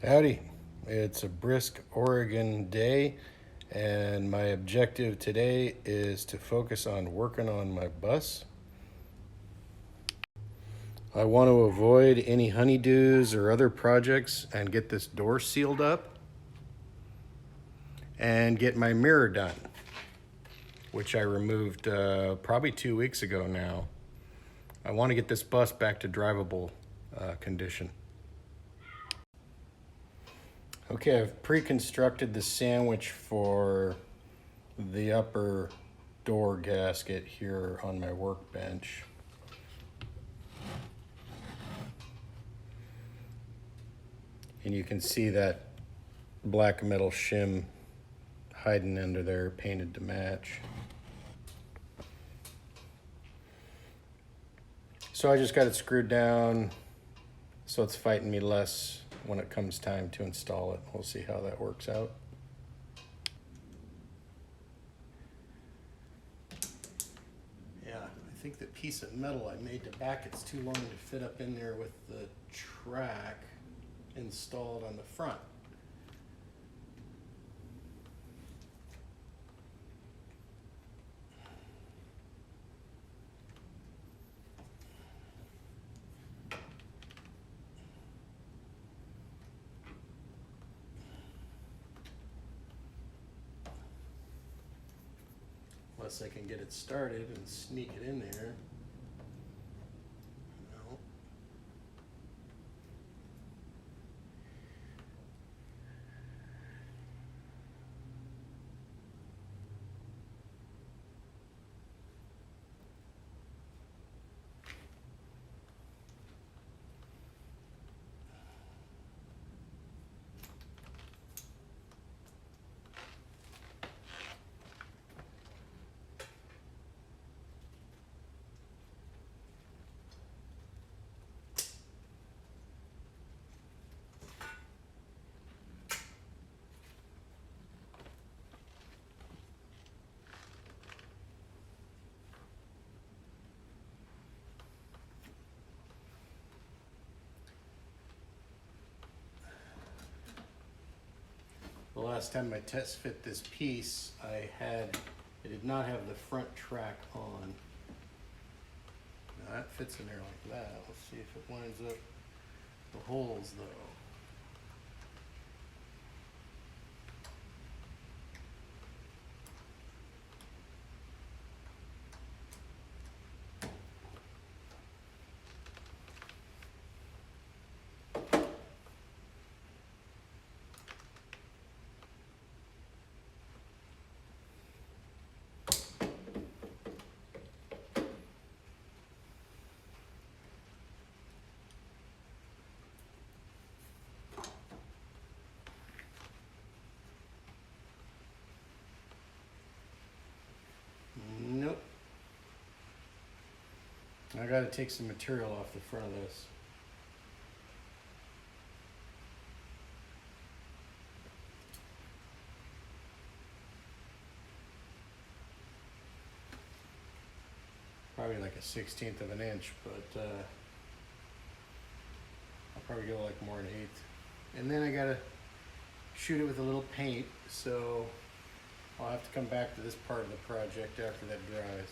Howdy, it's a brisk Oregon day, and my objective today is to focus on working on my bus. I want to avoid any honeydews or other projects and get this door sealed up and get my mirror done, which I removed probably 2 weeks ago now. I want to get this bus back to drivable condition. Okay, I've pre-constructed the sandwich for the upper door gasket here on my workbench. And you can see that black metal shim hiding under there, painted to match. So I just got it screwed down so it's fighting me less when it comes time to install it. We'll see how that works out. Yeah, I think the piece of metal I made to back it's too long to fit up in there with the track installed on the front. Unless I can get it started and sneak it in there. No. The last time I test fit this piece, it did not have the front track on. Now that fits in there like that. Let's see if it lines up the holes though. Nope. I gotta take some material off the front of this. Probably like a 1/16 of an inch, but I'll probably go like more than 1/8. And then I gotta shoot it with a little paint, so I'll have to come back to this part of the project after that dries.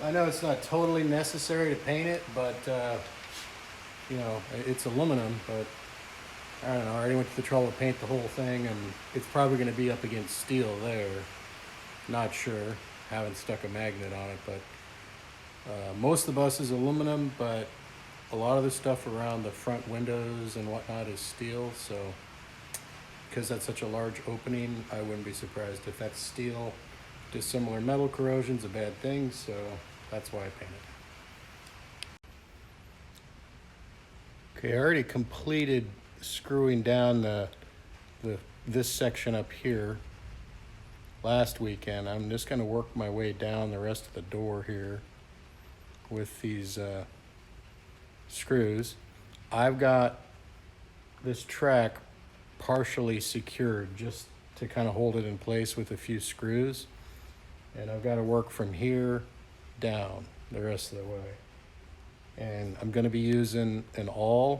I know it's not totally necessary to paint it, but you know, it's aluminum, but I don't know, I already went to the trouble to paint the whole thing, and it's probably going to be up against steel there. Not sure, haven't stuck a magnet on it, but most of the bus is aluminum, but a lot of the stuff around the front windows and whatnot is steel, so because that's such a large opening, I wouldn't be surprised if that's steel. Dissimilar metal corrosion's a bad thing, so that's why I paint it. Okay, I already completed screwing down this section up here last weekend. I'm just going to work my way down the rest of the door here with these screws. I've got this track partially secured just to kind of hold it in place with a few screws, and I've got to work from here down the rest of the way. And I'm going to be using a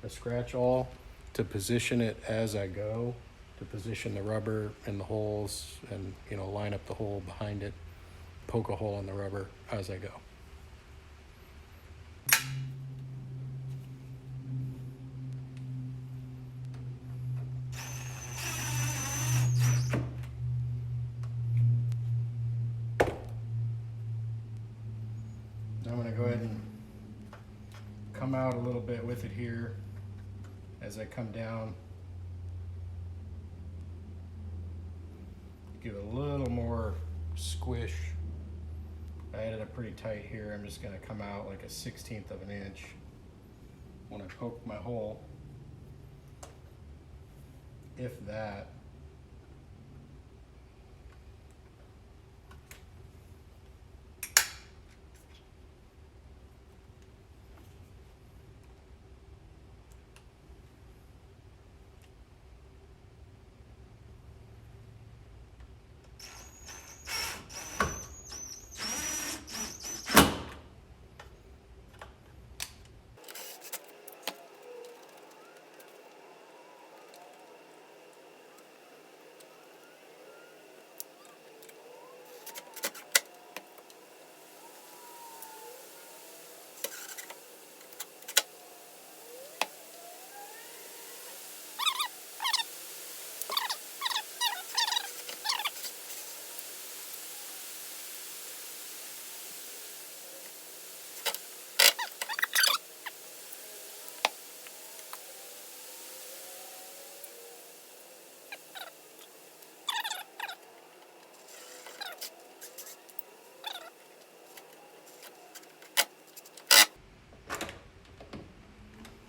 scratch awl, to position it as I go, to position the rubber in the holes and, you know, line up the hole behind it, poke a hole in the rubber as I go. I'm going to go ahead and come out a little bit with it here as I come down. Give it a little more squish. I had it pretty tight here. I'm just going to come out like a 1/16 of an inch when I poke my hole, if that.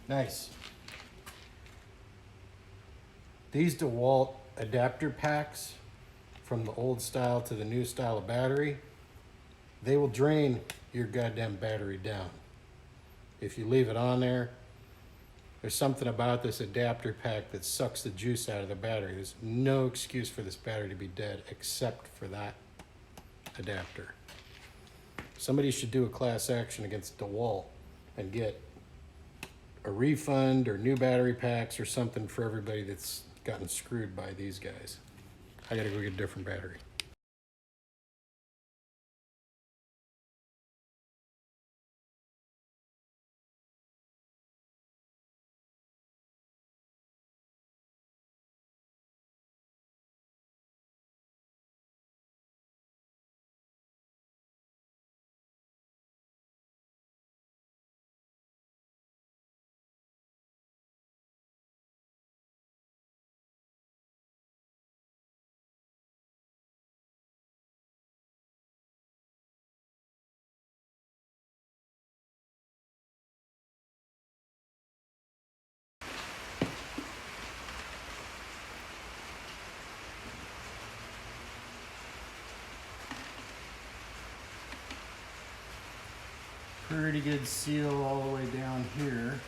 Nice. These DeWalt adapter packs, from the old style to the new style of battery, they will drain your goddamn battery down. If you leave it on there, there's something about this adapter pack that sucks the juice out of the battery. There's no excuse for this battery to be dead except for that adapter. Somebody should do a class action against DeWalt and get a refund or new battery packs or something for everybody that's gotten screwed by these guys. I gotta go get a different battery. Pretty good seal all the way down here.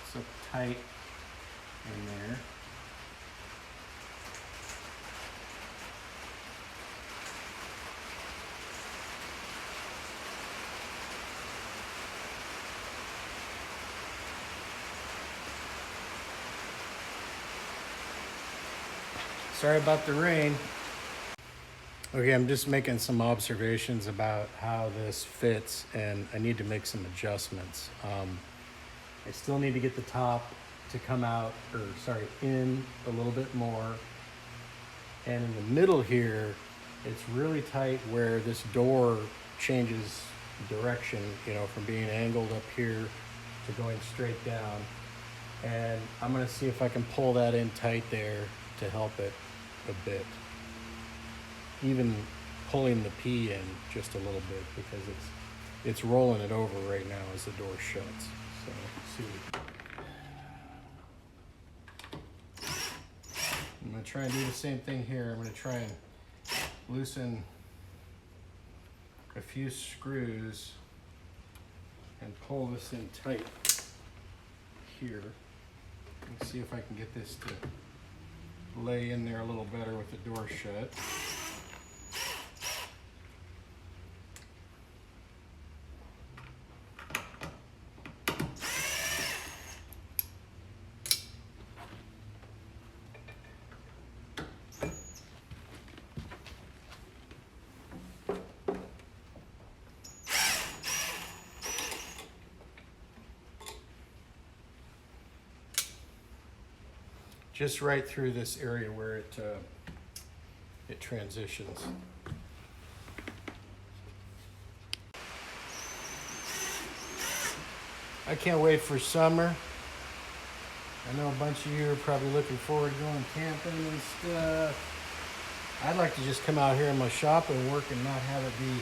It's up tight in there. Sorry about the rain. Okay, I'm just making some observations about how this fits, and I need to make some adjustments. I still need to get the top to come out, or sorry, in a little bit more. And in the middle here, it's really tight where this door changes direction, you know, from being angled up here to going straight down. And I'm gonna see if I can pull that in tight there to help it a bit. Even pulling the P in just a little bit because it's rolling it over right now as the door shuts. So let's see. I'm gonna try and do the same thing here. I'm gonna try and loosen a few screws and pull this in tight here. Let's see if I can get this to lay in there a little better with the door shut. Just right through this area where it transitions. I can't wait for summer. I know a bunch of you are probably looking forward to going camping and stuff. I'd like to just come out here in my shop and work and not have it be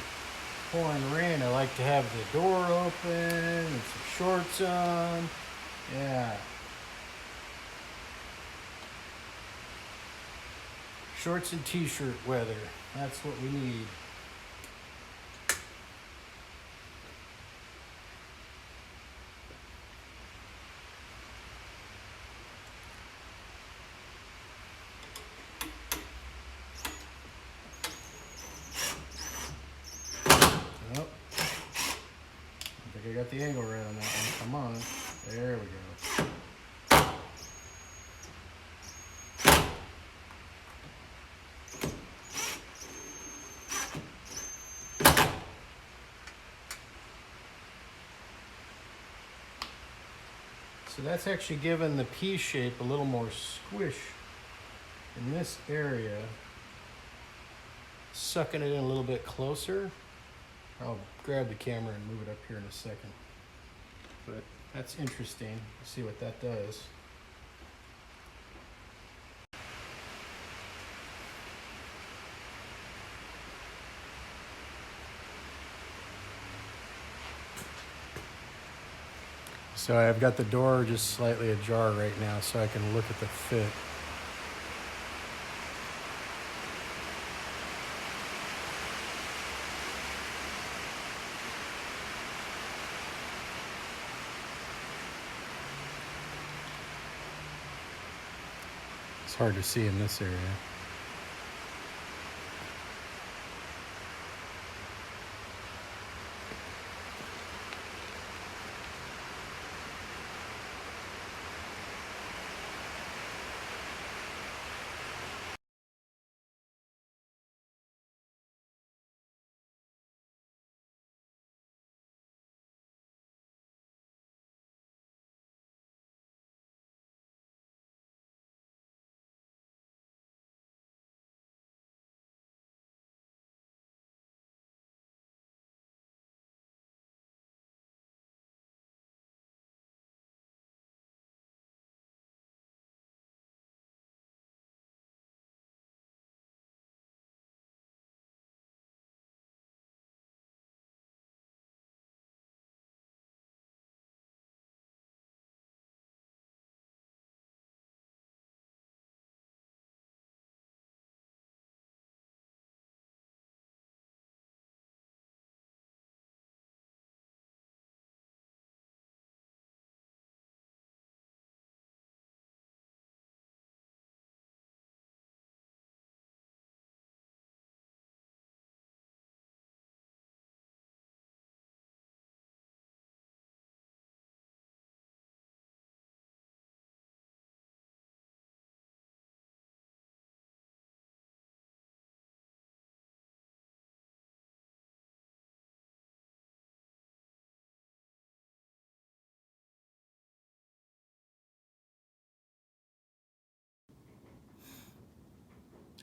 pouring rain. I like to have the door open and some shorts on. Yeah. Shorts and t-shirt weather. That's what we need. Oh, I think I got the angle right on that one. Come on. There we go. So that's actually given the P shape a little more squish in this area, sucking it in a little bit closer. I'll grab the camera and move it up here in a second. But that's interesting. Let's see what that does. So I've got the door just slightly ajar right now so I can look at the fit. It's hard to see in this area.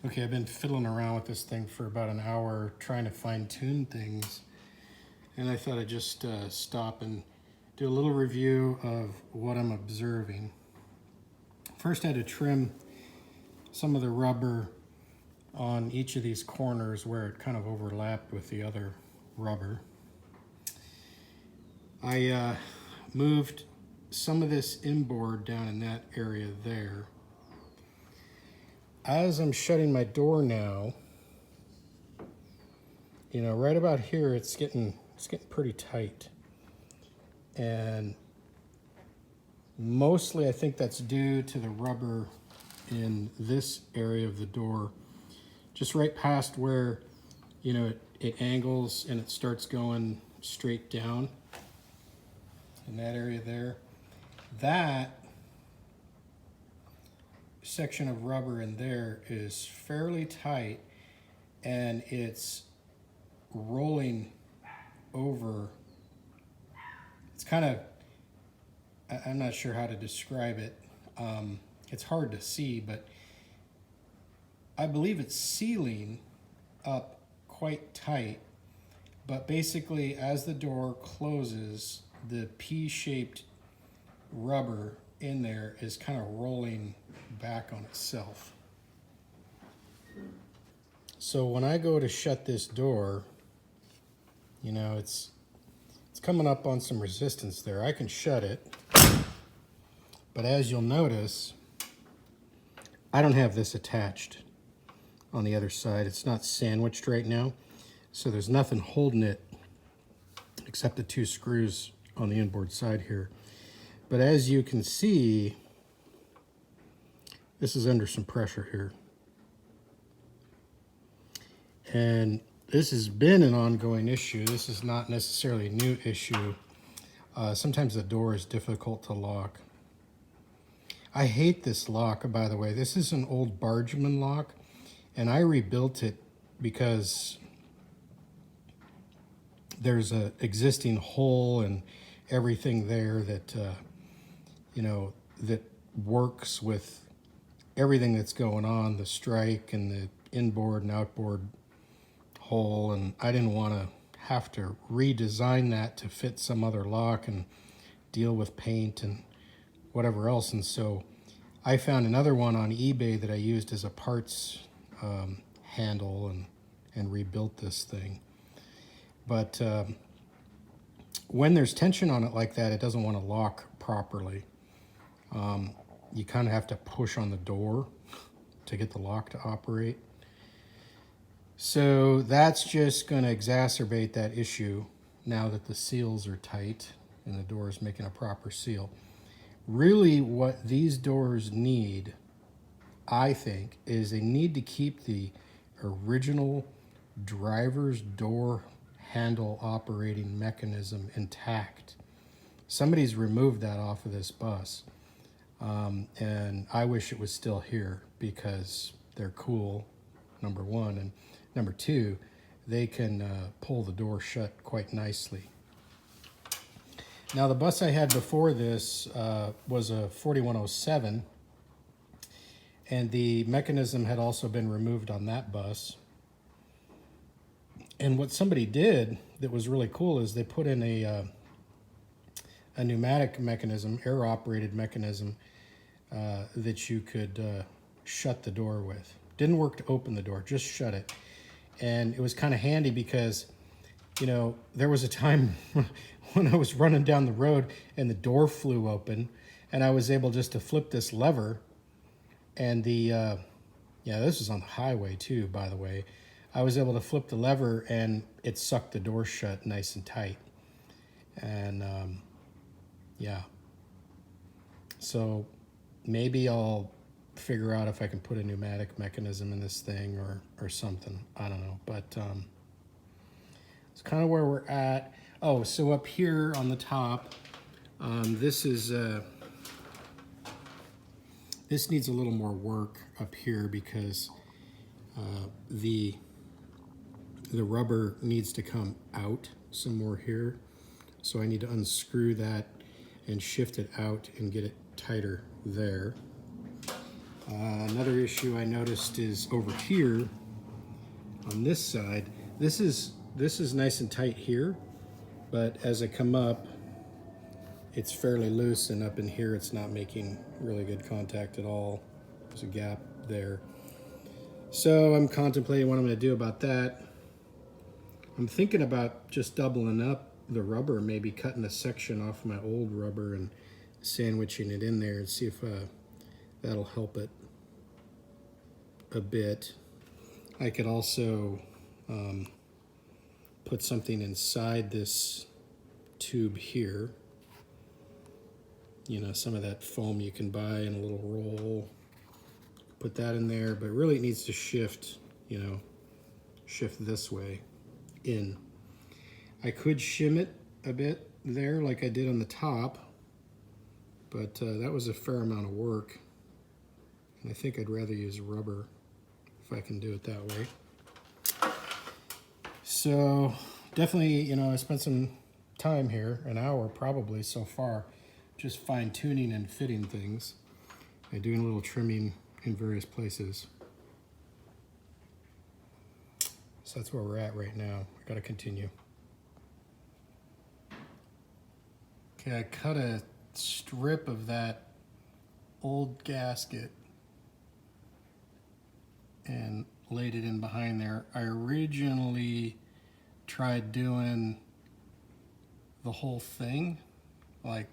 Okay, I've been fiddling around with this thing for about an hour trying to fine tune things, and I thought I'd just stop and do a little review of what I'm observing. First, I had to trim some of the rubber on each of these corners where it kind of overlapped with the other rubber. I moved some of this inboard down in that area there. As I'm shutting my door now, you know, right about here, it's getting pretty tight. And mostly I think that's due to the rubber in this area of the door, just right past where, you know, it angles and it starts going straight down in that area there. That section of rubber in there is fairly tight, and it's rolling over. It's kind of, I'm not sure how to describe it. It's hard to see, but I believe it's sealing up quite tight. But basically, as the door closes, the P-shaped rubber in there is kind of rolling back on itself. So when I go to shut this door, you know, it's coming up on some resistance there. I can shut it, but as you'll notice, I don't have this attached on the other side. It's not sandwiched right now, so there's nothing holding it except the two screws on the inboard side here. But as you can see, this is under some pressure here. And this has been an ongoing issue. This is not necessarily a new issue. Sometimes the door is difficult to lock. I hate this lock, by the way. This is an old Bargeman lock, and I rebuilt it because there's an existing hole and everything there that, you know, that works with everything that's going on, the strike and the inboard and outboard hole, and I didn't want to have to redesign that to fit some other lock and deal with paint and whatever else. And so I found another one on eBay that I used as a parts handle and rebuilt this thing. But when there's tension on it like that, it doesn't want to lock properly. You kind of have to push on the door to get the lock to operate. So that's just going to exacerbate that issue now that the seals are tight and the door is making a proper seal. Really what these doors need, I think, is they need to keep the original driver's door handle operating mechanism intact. Somebody's removed that off of this bus, and I wish it was still here because they're cool, number one, and number two, they can pull the door shut quite nicely. Now the bus I had before this was a 4107, and the mechanism had also been removed on that bus. And what somebody did that was really cool is they put in a pneumatic mechanism, air-operated mechanism, that you could shut the door with. Didn't work to open the door, just shut it. And it was kind of handy because, you know, there was a time when I was running down the road and the door flew open, and I was able just to flip this lever, and the, yeah, this was on the highway too, by the way. I was able to flip the lever and it sucked the door shut nice and tight. And yeah, so maybe I'll figure out if I can put a pneumatic mechanism in this thing or something. I don't know, but it's kind of where we're at. Oh, so up here on the top, this is this needs a little more work up here because the rubber needs to come out some more here. So I need to unscrew that and shift it out and get it tighter there. Another issue I noticed is over here on this side. This is nice and tight here, but as I come up, it's fairly loose, and up in here it's not making really good contact at all. There's a gap there. So I'm contemplating what I'm going to do about that. I'm thinking about just doubling up the rubber, maybe cutting a section off my old rubber and sandwiching it in there and see if that'll help it a bit. I could also put something inside this tube here. You know, some of that foam you can buy in a little roll. Put that in there, but really it needs to shift, you know, shift this way in. I could shim it a bit there like I did on the top, but that was a fair amount of work. And I think I'd rather use rubber if I can do it that way. So definitely, you know, I spent some time here, an hour probably so far, just fine tuning and fitting things and doing a little trimming in various places. So that's where we're at right now. I gotta continue. Okay, I cut a strip of that old gasket and laid it in behind there. I originally tried doing the whole thing, like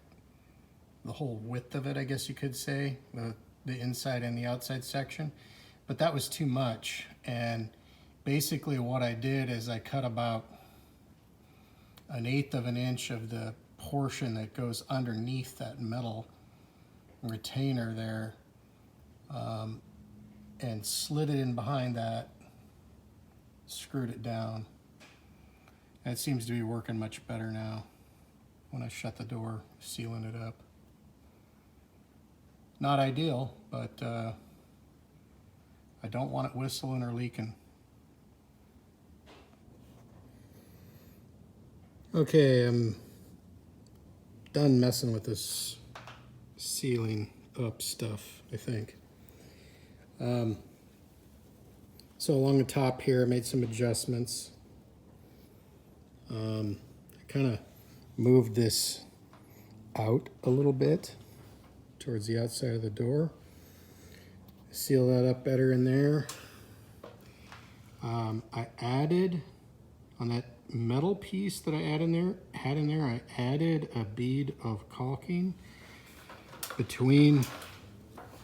the whole width of it, I guess you could say, the inside and the outside section, but that was too much. And basically what I did is I cut about 1/8 of an inch of the portion that goes underneath that metal retainer there, and slid it in behind that, screwed it down. And it seems to be working much better now when I shut the door, sealing it up. Not ideal, but I don't want it whistling or leaking. Okay, I'm done messing with this sealing up stuff, I think. So along the top here, I made some adjustments. I kind of moved this out a little bit towards the outside of the door. Seal that up better in there. I added, on that metal piece that I had in there, I added a bead of caulking between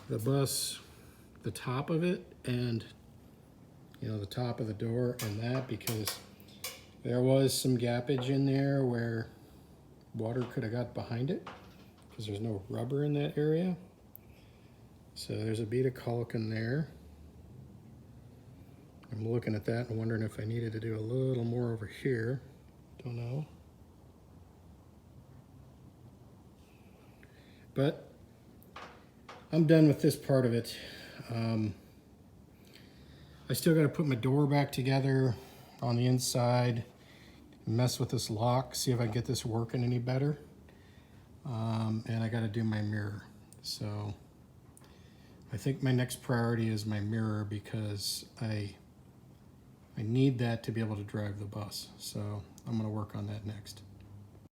the bus, the top of it, and the top of the door and that, because there was some gappage in there where water could have got behind it because there's no rubber in that area. So there's a bead of caulk in there. I'm looking at that and wondering if I needed to do a little more over here. Don't know. But I'm done with this part of it. I still got to put my door back together on the inside, mess with this lock, see if I can get this working any better. And I got to do my mirror. So I think my next priority is my mirror, because I need that to be able to drive the bus. So I'm going to work on that next.